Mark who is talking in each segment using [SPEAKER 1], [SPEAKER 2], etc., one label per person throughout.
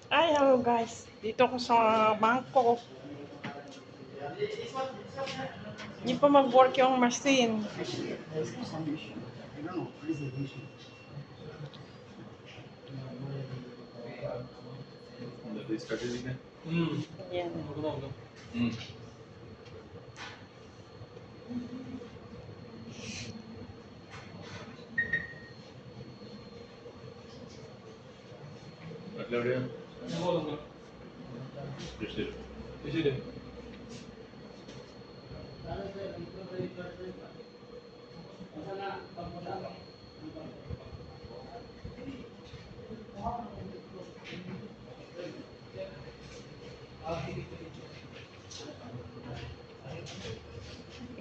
[SPEAKER 1] Ay, hello guys. Dito ko sa bangko. Hindi pa mag-work yung machine.
[SPEAKER 2] There's no submission. I don't know. What is the issue?
[SPEAKER 1] Yan.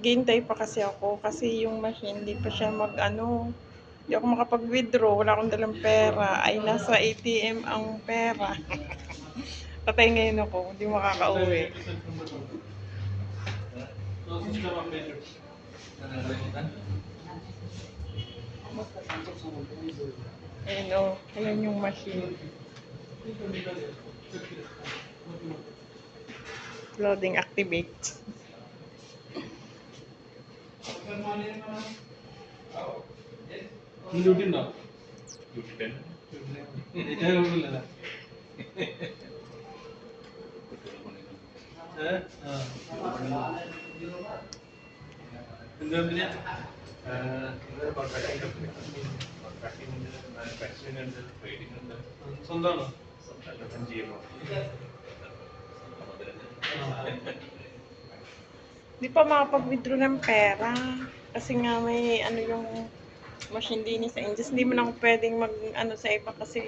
[SPEAKER 1] Naghihintay pa kasi ako kasi yung machine hindi pa siya mag-ano. Hindi ako makapag-withdraw. Wala akong dalang pera. Ay, nasa ATM ang pera. Patay ngayon ako. Hindi makakauwi. Ayun o. Ayun yung machine. Loading activate.
[SPEAKER 3] Duty ഉണ്ടോ കുഴപ്പമില്ല എന്താ പിന്നെ സ്വന്തമാണോ
[SPEAKER 1] Di pa makapag-withdraw ng pera. Kasi nga may ano yung machine din sa Indies. Hindi mo na ako pwedeng mag ano sa iba kasi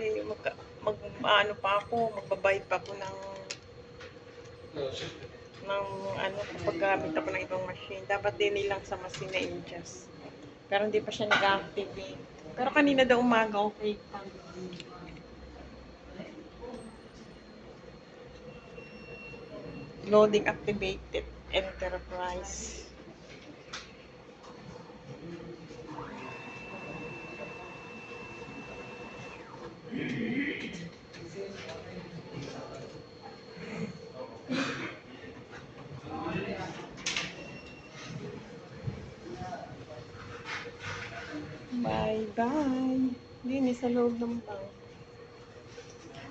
[SPEAKER 1] ano pa ako, magbabayad pa ako ng ano kapag gamit ako ng ibang machine. Dapat din nilang sa machine na Indies. Pero hindi pa siya nag-activate. Pero kanina daw umaga okay pa. Loading activated enterprise. Bye-bye. Hindi sa loob ng bank.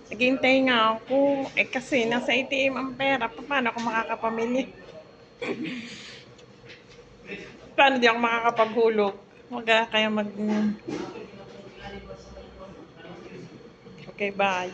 [SPEAKER 1] Naghihintay nga ako. Eh kasi nasa ATM ang pera. Paano ako makakapamili? Paano di ako makakapaghulog? Wag kaya mag... Okay, bye.